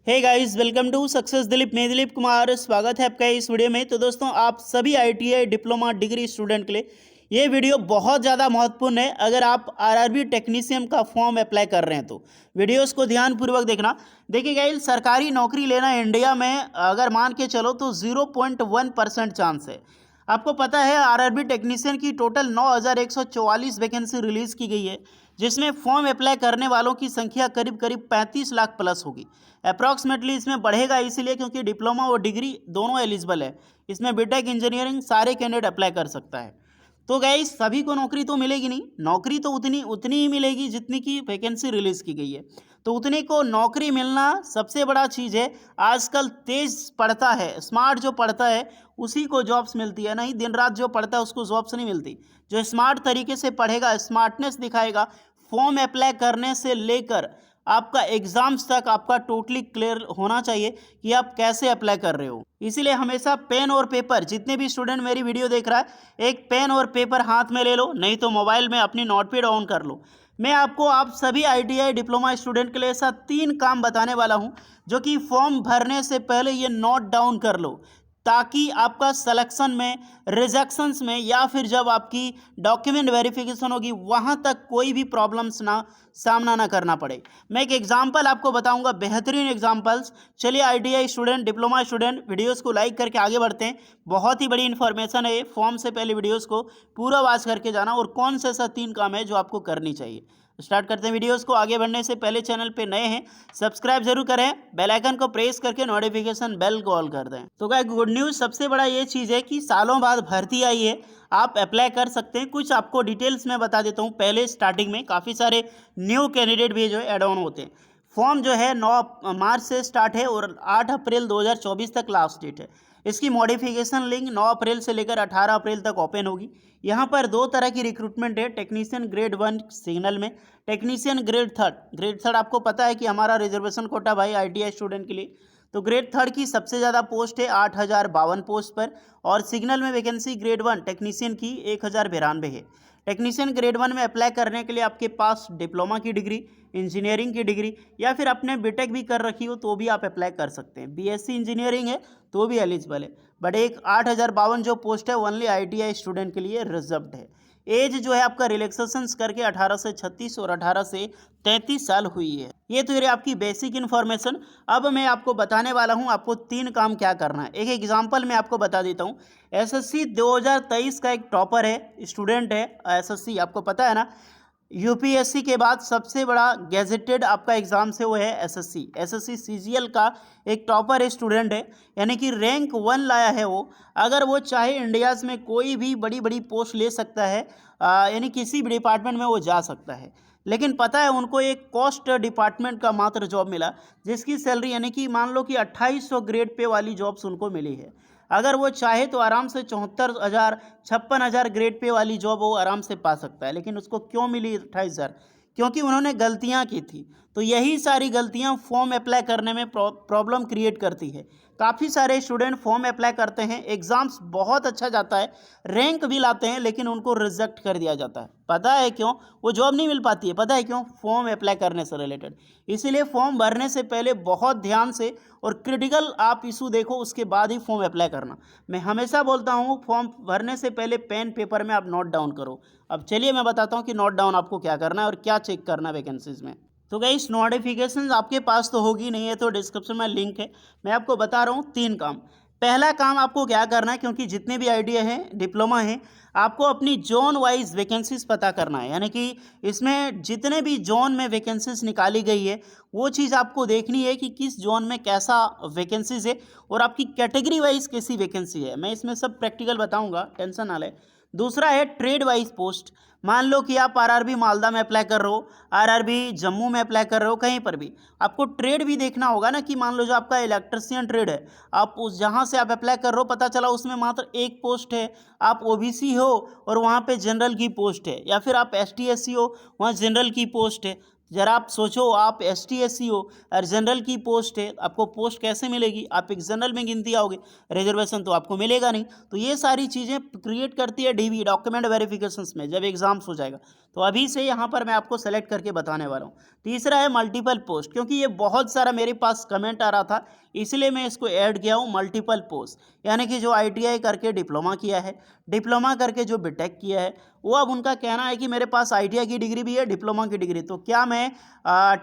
Hey guys, welcome to success Dilip. मैं दिलीप कुमार, स्वागत है आपका इस वीडियो में। तो दोस्तों, आप सभी आईटीआई डिप्लोमा डिग्री स्टूडेंट के लिए ये वीडियो बहुत ज़्यादा महत्वपूर्ण है। अगर आप आरआरबी टेक्नीशियन का फॉर्म अप्लाई कर रहे हैं तो वीडियोस को ध्यानपूर्वक देखना। देखिए गाइस, सरकारी नौकरी लेना इंडिया में अगर मान के चलो तो 0.1% चांस है। आपको पता है आरआरबी टेक्नीशियन की टोटल 9,144 वैकेंसी रिलीज़ की गई है, जिसमें फॉर्म अप्लाई करने वालों की संख्या करीब करीब 35 लाख प्लस होगी। अप्रॉक्सीमेटली इसमें बढ़ेगा इसीलिए क्योंकि डिप्लोमा और डिग्री दोनों एलिजिबल है। इसमें बीटेक इंजीनियरिंग सारे कैंडिडेट अप्लाई कर सकता है। तो गाइस, सभी को नौकरी तो मिलेगी नहीं, नौकरी तो उतनी उतनी ही मिलेगी जितनी की वैकेंसी रिलीज़ की गई है। तो उतनी को नौकरी मिलना सबसे बड़ा चीज़ है। आजकल तेज पढ़ता है, स्मार्ट जो पढ़ता है उसी को जॉब्स मिलती है, नहीं दिन रात जो पढ़ता है उसको जॉब्स नहीं मिलती। जो स्मार्ट तरीके से पढ़ेगा, स्मार्टनेस दिखाएगा, फॉर्म अप्लाई करने से लेकर आपका एग्जाम्स तक आपका टोटली क्लियर होना चाहिए कि आप कैसे अप्लाई कर रहे हो। इसीलिए हमेशा पेन और पेपर, जितने भी स्टूडेंट मेरी वीडियो देख रहा है, एक पेन और पेपर हाथ में ले लो, नहीं तो मोबाइल में अपनी नोटपैड ऑन कर लो। मैं आपको आप सभी आईटीआई डिप्लोमा स्टूडेंट के लिए ऐसा 3 काम बताने वाला हूं, जो कि फॉर्म भरने से पहले ये नोट डाउन कर लो, ताकि आपका सिलेक्शन में, रिजेक्शंस में या फिर जब आपकी डॉक्यूमेंट वेरिफिकेशन होगी वहाँ तक कोई भी प्रॉब्लम्स ना सामना ना करना पड़े। मैं एक एग्जांपल आपको बताऊंगा, बेहतरीन एग्जांपल्स। चलिए ITI student, diploma student, videos को लाइक करके आगे बढ़ते हैं। बहुत ही बड़ी इन्फॉर्मेशन है ये। फॉर्म से पहले वीडियोस को पूरा वॉच करके जाना और कौन से ऐसा 3 काम है जो आपको करनी चाहिए। स्टार्ट करते हैं वीडियोस को। आगे बढ़ने से पहले चैनल पे नए हैं, सब्सक्राइब जरूर करें, बेल आइकन को प्रेस करके नोटिफिकेशन बेल को ऑल कर दें। तो गाइस, गुड न्यूज़ सबसे बड़ा ये चीज़ है कि सालों बाद भर्ती आई है, आप अप्लाई कर सकते हैं। कुछ आपको डिटेल्स मैं बता देता हूँ। पहले स्टार्टिंग में काफ़ी सारे न्यू कैंडिडेट भी जो है एड ऑन होते हैं। फॉर्म जो है 9 मार्च से स्टार्ट है और 8 अप्रैल 2024 तक लास्ट डेट है। इसकी मॉडिफिकेशन लिंक 9 अप्रैल से लेकर 18 अप्रैल तक ओपन होगी। यहाँ पर 2 तरह की रिक्रूटमेंट है, टेक्नीशियन ग्रेड 1 सिग्नल में, टेक्नीशियन ग्रेड थर्ड आपको पता है कि हमारा रिजर्वेशन कोटा भाई आईटीआई स्टूडेंट के लिए। तो ग्रेड थर्ड की सबसे ज़्यादा पोस्ट है 8,052 पोस्ट पर, और सिग्नल में वैकेंसी ग्रेड 1 टेक्नीशियन की 1,092 है। टेक्नीशियन ग्रेड 1 में अप्लाई करने के लिए आपके पास डिप्लोमा की डिग्री, इंजीनियरिंग की डिग्री या फिर आपने बीटेक भी कर रखी हो तो भी आप अप्लाई कर सकते हैं। बीएससी इंजीनियरिंग है तो भी एलिजिबल है। बट एक 8,052 जो पोस्ट है ओनली आईटीआई स्टूडेंट के लिए रिजर्व्ड है। एज जो है आपका रिलैक्सेशंस करके 18 से 36 और 18 से 33 साल हुई है। ये तो ये आपकी बेसिक इन्फॉर्मेशन। अब मैं आपको बताने वाला हूँ आपको 3 काम क्या करना है। एक एग्जांपल मैं आपको बता देता हूँ। एसएससी 2023 का एक टॉपर है, स्टूडेंट है। एसएससी आपको पता है ना, यूपीएससी के बाद सबसे बड़ा गैजेटेड आपका एग्जाम से वो है एसएससी सीजीएल का एक टॉपर स्टूडेंट है, यानी कि रैंक 1 लाया है वो। अगर वो चाहे इंडियाज़ में कोई भी बड़ी बड़ी पोस्ट ले सकता है, यानी किसी भी डिपार्टमेंट में वो जा सकता है। लेकिन पता है उनको एक कॉस्ट डिपार्टमेंट का मात्र जॉब मिला, जिसकी सैलरी यानी कि मान लो कि 2800 ग्रेड पे वाली जॉब्स उनको मिली है। अगर वो चाहे तो आराम से 74,000 56,000 ग्रेड पे वाली जॉब वो आराम से पा सकता है। लेकिन उसको क्यों मिली 28,000? क्योंकि उन्होंने गलतियां की थी। तो यही सारी गलतियां फॉर्म अप्लाई करने में प्रॉब्लम क्रिएट करती है। काफ़ी सारे स्टूडेंट फॉर्म अप्लाई करते हैं, एग्ज़ाम्स बहुत अच्छा जाता है, रैंक भी लाते हैं, लेकिन उनको रिजेक्ट कर दिया जाता है। पता है क्यों? वो जॉब नहीं मिल पाती है। पता है क्यों? फॉर्म अप्लाई करने से रिलेटेड। इसीलिए फॉर्म भरने से पहले बहुत ध्यान से और क्रिटिकल आप इशू देखो, उसके बाद ही फॉर्म अप्लाई करना। मैं हमेशा बोलता हूँ फॉर्म भरने से पहले पेन पेपर में आप नोट डाउन करो। अब चलिए मैं बताता हूँ कि नोट डाउन आपको क्या करना है और क्या चेक करना है वैकेंसीज में। तो गाइस, नोटिफिकेशन आपके पास तो होगी नहीं है, तो डिस्क्रिप्शन में लिंक है। मैं आपको बता रहा हूँ 3 काम। पहला काम आपको क्या करना है, क्योंकि जितने भी आईटीआई हैं, डिप्लोमा हैं, आपको अपनी जोन वाइज वैकेंसीज पता करना है। यानी कि इसमें जितने भी जोन में वैकेंसीज निकाली गई है वो चीज़ आपको देखनी है कि किस जोन में कैसा वैकेंसीज है और आपकी कैटेगरी वाइज कैसी वैकेंसी है। मैं इसमें सब प्रैक्टिकल बताऊंगा, टेंशन ना ले। दूसरा है ट्रेड वाइज पोस्ट। मान लो कि आप आरआरबी मालदा में अप्लाई कर रहे हो, आरआरबी जम्मू में अप्लाई कर रहे हो, कहीं पर भी आपको ट्रेड भी देखना होगा ना। कि मान लो जो आपका इलेक्ट्रिशियन ट्रेड है, आप उस जहाँ से आप अप्लाई कर रहे हो, पता चला उसमें मात्र एक पोस्ट है, आप ओबीसी हो और वहाँ पे जनरल की पोस्ट है, या फिर आप एसटी एससी हो, वहाँ जनरल की पोस्ट है। जरा आप सोचो, आप एसटी एससी हो और जनरल की पोस्ट है, आपको पोस्ट कैसे मिलेगी? आप एक जनरल में गिनती आओगे, रिजर्वेशन तो आपको मिलेगा नहीं। तो ये सारी चीज़ें क्रिएट करती है डीवी, डॉक्यूमेंट वेरिफिकेशंस में, जब एग्जाम्स हो जाएगा। तो अभी से यहाँ पर मैं आपको सेलेक्ट करके बताने वाला हूँ। तीसरा है मल्टीपल पोस्ट, क्योंकि ये बहुत सारा मेरे पास कमेंट आ रहा था, इसलिए मैं इसको ऐड किया हूँ मल्टीपल पोस्ट। यानी कि जो ITI करके डिप्लोमा किया है, डिप्लोमा करके जो बीटेक किया है, वो अब उनका कहना है कि मेरे पास ITI की डिग्री भी है, डिप्लोमा की डिग्री, तो क्या मैं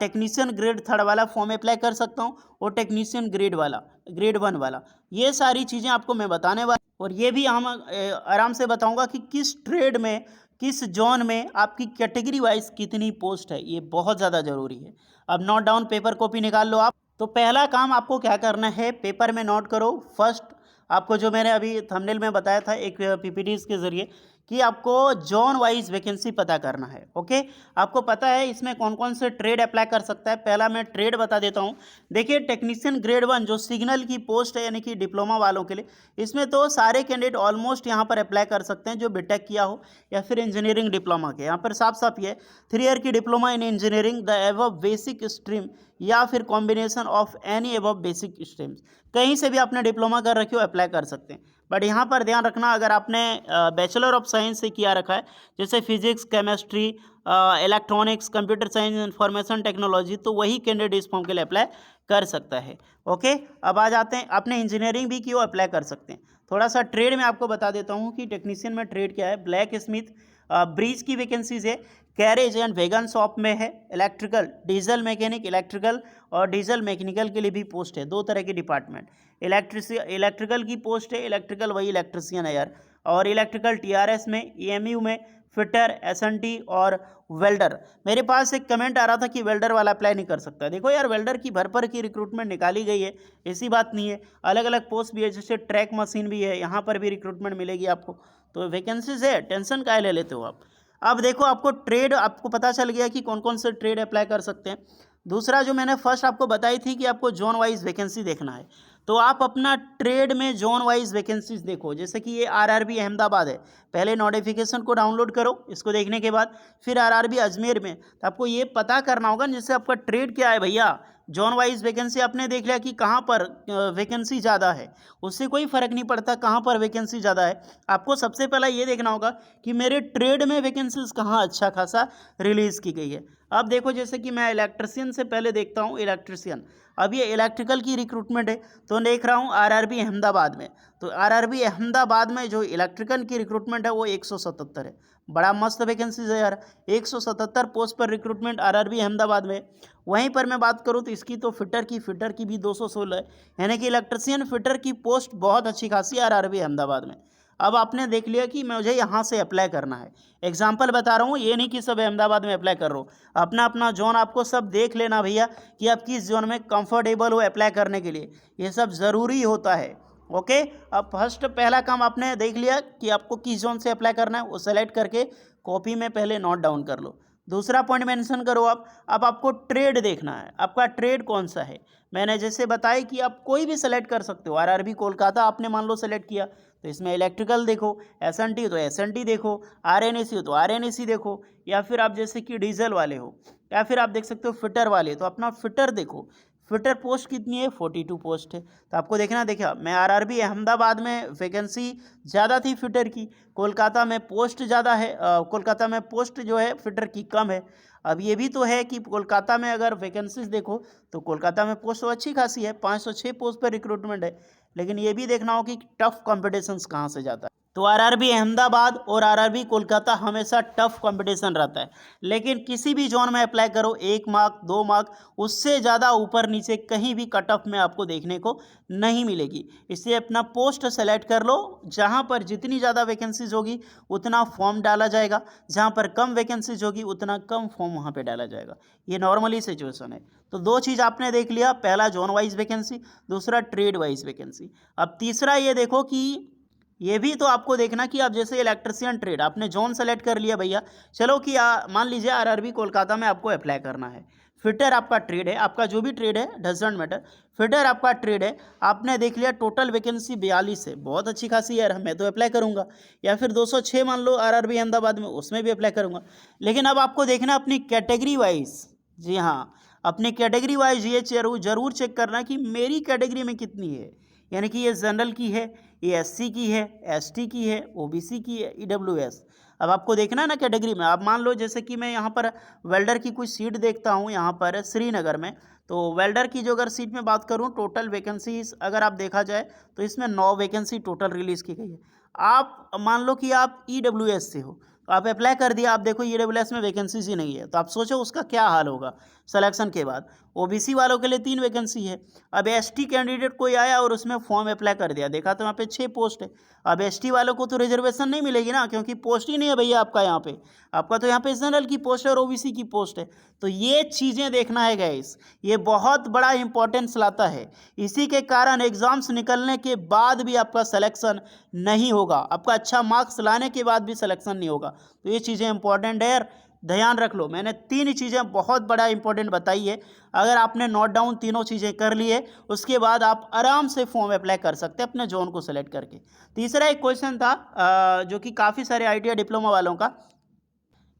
टेक्नीशियन ग्रेड 3 वाला फॉर्म अप्लाई कर सकता हूँ और टेक्नीशियन ग्रेड 1 वाला। ये सारी चीज़ें आपको मैं बताने वाला, और ये भी हम आराम से बताऊंगा कि किस ट्रेड में, किस जोन में आपकी कैटेगरी वाइज कितनी पोस्ट है, ये बहुत ज़्यादा ज़रूरी है। अब नोट डाउन, पेपर कॉपी निकाल लो आप। तो पहला काम आपको क्या करना है, पेपर में नोट करो। फर्स्ट आपको जो मैंने अभी थंबनेल में बताया था एक PPTs के ज़रिए, कि आपको जोन वाइज वैकेंसी पता करना है। ओके, आपको पता है इसमें कौन कौन से ट्रेड अप्लाई कर सकता है। पहला मैं ट्रेड बता देता हूँ। देखिए, टेक्नीशियन ग्रेड 1 जो सिग्नल की पोस्ट है, यानी कि डिप्लोमा वालों के लिए, इसमें तो सारे कैंडिडेट ऑलमोस्ट यहाँ पर अप्लाई कर सकते हैं जो बीटेक किया हो या फिर इंजीनियरिंग डिप्लोमा के। यहाँ पर साफ साफ ये 3 ईयर की diploma in engineering the above basic stream या फिर combination of any above basic streams, कहीं से भी आपने डिप्लोमा कर रखी हो अप्लाई कर सकते हैं। बट यहाँ पर ध्यान रखना, अगर आपने बैचलर ऑफ साइंस से किया रखा है, जैसे physics, chemistry, electronics, computer science, information technology, तो वही कैंडिडेट इस फॉर्म के लिए अप्लाई कर सकता है। ओके, अब आ जाते हैं, आपने इंजीनियरिंग भी की हो अप्लाई कर सकते हैं। थोड़ा सा ट्रेड में आपको बता देता हूँ कि टेक्नीशियन में ट्रेड क्या है। ब्लैक स्मिथ, ब्रिज की वैकेंसीज है। कैरेज एंड वैगन शॉप में है। इलेक्ट्रिकल, डीजल मैकेनिक, इलेक्ट्रिकल और डीजल मैकेनिकल के लिए भी पोस्ट है, 2 तरह के डिपार्टमेंट। इलेक्ट्रिकल की पोस्ट है, इलेक्ट्रिकल वही इलेक्ट्रिशियन है यार। और इलेक्ट्रिकल TRS में, EMU में, फिटर, SNT और वेल्डर। मेरे पास एक कमेंट आ रहा था कि वेल्डर वाला अप्लाई नहीं कर सकता। देखो यार, वेल्डर की भर की रिक्रूटमेंट निकाली गई है, ऐसी बात नहीं है। अलग अलग पोस्ट भी है, जैसे ट्रैक मशीन भी है, यहाँ पर भी रिक्रूटमेंट मिलेगी आपको। तो वैकेंसीज है, टेंशन काहे ले लेते हो आप। अब देखो, आपको ट्रेड आपको पता चल गया कि कौन कौन से ट्रेड अप्लाई कर सकते हैं। दूसरा जो मैंने फर्स्ट आपको बताई थी कि आपको जोन वाइज वैकेंसी देखना है, तो आप अपना ट्रेड में जोन वाइज वैकेंसीज देखो। जैसे कि ये RRB अहमदाबाद है, पहले नोटिफिकेशन को डाउनलोड करो। इसको देखने के बाद फिर RRB अजमेर में, तो आपको ये पता करना होगा जैसे आपका ट्रेड क्या है भैया। जोन वाइज वैकेंसी आपने देख लिया कि कहाँ पर वैकेंसी ज़्यादा है, उससे कोई फ़र्क नहीं पड़ता कहाँ पर वैकेंसी ज़्यादा है। आपको सबसे पहला ये देखना होगा कि मेरे ट्रेड में वैकेंसीज कहाँ अच्छा खासा रिलीज़ की गई है। अब देखो, जैसे कि मैं इलेक्ट्रिशियन से पहले देखता हूँ, इलेक्ट्रिशियन, अब ये इलेक्ट्रिकल की रिक्रूटमेंट है, तो देख रहा हूँ RRB अहमदाबाद में। तो RRB अहमदाबाद में जो इलेक्ट्रिकल की रिक्रूटमेंट है वो 177 है। बड़ा मस्त वैकेंसीज है यार, 177 पोस्ट पर रिक्रूटमेंट RRB अहमदाबाद में। वहीं पर मैं बात करूँ तो इसकी तो फिटर की भी 216 है, यानी कि इलेक्ट्रिशियन फिटर की पोस्ट बहुत अच्छी खासी है RRB अहमदाबाद में। अब आपने देख लिया कि मुझे यहाँ से अप्लाई करना है। एग्जाम्पल बता रहा हूँ, ये नहीं कि सब अहमदाबाद में अप्लाई कर रहा हूँ। अपना अपना जोन आपको सब देख लेना भैया, कि आप किस जोन में कंफर्टेबल हो अप्लाई करने के लिए, ये सब ज़रूरी होता है। ओके, अब फर्स्ट पहला काम आपने देख लिया कि आपको किस जोन से अप्लाई करना है, वो सेलेक्ट करके कॉपी में पहले नोट डाउन कर लो। दूसरा पॉइंट मेंशन करो आप। अब आपको ट्रेड देखना है, आपका ट्रेड कौन सा है। मैंने जैसे बताया कि आप कोई भी सेलेक्ट कर सकते हो। RRB कोलकाता आपने मान लो सेलेक्ट किया, तो इसमें इलेक्ट्रिकल देखो, SNT तो SNT देखो, RNAC हो तो RNAC देखो, या फिर आप जैसे कि डीजल वाले हो, या फिर आप देख सकते हो फिटर वाले, तो अपना फिटर देखो। फिटर पोस्ट कितनी है, 42 पोस्ट है। तो आपको देखना, देखा मैं RRB अहमदाबाद में वैकेंसी ज़्यादा थी फिटर की, कोलकाता में पोस्ट ज़्यादा है, कोलकाता में पोस्ट जो है फिटर की कम है। अब ये भी तो है कि कोलकाता में अगर वैकेंसीज देखो तो कोलकाता में पोस्ट तो अच्छी खासी है, 506 पोस्ट पर रिक्रूटमेंट है। लेकिन ये भी देखना हो कि टफ कॉम्पिटिशन कहाँ से जाता है। तो RRB अहमदाबाद और RRB कोलकाता हमेशा टफ कंपटीशन रहता है। लेकिन किसी भी जोन में अप्लाई करो, 1 मार्क 2 मार्क उससे ज़्यादा ऊपर नीचे कहीं भी कट ऑफ में आपको देखने को नहीं मिलेगी। इसलिए अपना पोस्ट सेलेक्ट कर लो, जहाँ पर जितनी ज़्यादा वैकेंसीज होगी उतना फॉर्म डाला जाएगा, जहाँ पर कम वैकेंसीज होगी उतना कम फॉर्म वहाँ पर डाला जाएगा। ये नॉर्मली सिचुएशन है। तो 2 चीज़ आपने देख लिया, पहला जोन वाइज वैकेंसी, दूसरा ट्रेड वाइज वैकेंसी। अब तीसरा ये देखो कि ये भी तो आपको देखना कि आप जैसे इलेक्ट्रिशियन ट्रेड आपने जोन सेलेक्ट कर लिया भैया, चलो कि मान लीजिए RRB कोलकाता में आपको अप्लाई करना है। फिटर आपका ट्रेड है, आपका जो भी ट्रेड है डजंट मैटर, फिटर आपका ट्रेड है। आपने देख लिया टोटल वैकेंसी 42 है, बहुत अच्छी खासी है, मैं तो अप्लाई करूंगा। या फिर 206 मान लो RRB अहमदाबाद में, उसमें भी अप्लाई करूंगा। लेकिन अब आपको देखना अपनी कैटेगरी वाइज, जी हाँ, अपनी कैटेगरी वाइज ये जरूर चेक करना कि मेरी कैटेगरी में कितनी है। यानी कि ये जनरल की है, ये SC की है, ST की है, OBC की है, EWS। अब आपको देखना है ना कैटेगरी में। आप मान लो जैसे कि मैं यहाँ पर वेल्डर की कुछ सीट देखता हूँ यहाँ पर श्रीनगर में, तो वेल्डर की जो अगर सीट में बात करूँ, टोटल वैकेंसीज अगर आप देखा जाए तो इसमें 9 वैकेंसी टोटल रिलीज़ की गई है। आप मान लो कि आप EWS से हो, तो आप अप्लाई कर दिया, आप देखो EWS में वैकेंसीज ही नहीं है, तो आप सोचो उसका क्या हाल होगा सिलेक्शन के बाद। OBC वालों के लिए 3 वैकेंसी है। अब ST कैंडिडेट कोई आया और उसमें फॉर्म अप्लाई कर दिया, देखा तो वहाँ पे 6 पोस्ट है। अब ST वालों को तो रिजर्वेशन नहीं मिलेगी ना, क्योंकि पोस्ट ही नहीं है भैया आपका यहाँ पे। आपका तो यहाँ पे जनरल की पोस्ट है और OBC की पोस्ट है। तो ये चीज़ें देखना है गाइस, ये बहुत बड़ा इंपॉर्टेंस लाता है। इसी के कारण एग्जाम्स निकलने के बाद भी आपका सिलेक्शन नहीं होगा, आपका अच्छा मार्क्स लाने के बाद भी सिलेक्शन नहीं होगा। तो ये चीज़ें इंपॉर्टेंट है यार, ध्यान रख लो। मैंने 3 चीज़ें बहुत बड़ा इंपॉर्टेंट बताई है। अगर आपने नोट डाउन तीनों चीज़ें कर ली है, उसके बाद आप आराम से फॉर्म अप्लाई कर सकते हैं अपने जोन को सेलेक्ट करके। तीसरा एक क्वेश्चन था जो कि काफ़ी सारे ITI डिप्लोमा वालों का,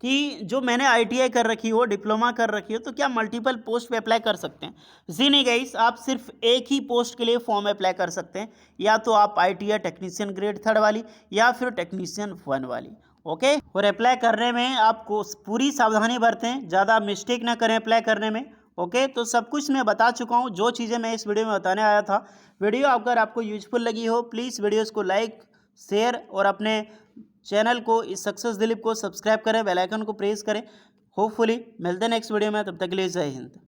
कि जो मैंने ITI कर रखी हो, डिप्लोमा कर रखी हो, तो क्या मल्टीपल पोस्ट पे अप्लाई कर सकते हैं? जी नहीं गाइस, आप सिर्फ एक ही पोस्ट के लिए फॉर्म अप्लाई कर सकते हैं। या तो आप ITI टेक्नीशियन ग्रेड 3 वाली या फिर टेक्नीशियन 1 वाली। ओके, और अप्लाई करने में आपको पूरी सावधानी बरतें, ज़्यादा मिस्टेक ना करें अप्लाई करने में। ओके, तो सब कुछ मैं बता चुका हूँ, जो चीज़ें मैं इस वीडियो में बताने आया था। वीडियो अगर आपको यूजफुल लगी हो, प्लीज़ वीडियोज़ को लाइक, शेयर और अपने चैनल को, इस सक्सेस दिलीप को सब्सक्राइब करें, बेल आइकन को प्रेस करें। होपफुली मिलते हैं नेक्स्ट वीडियो में, तब तक के लिए जय हिंद।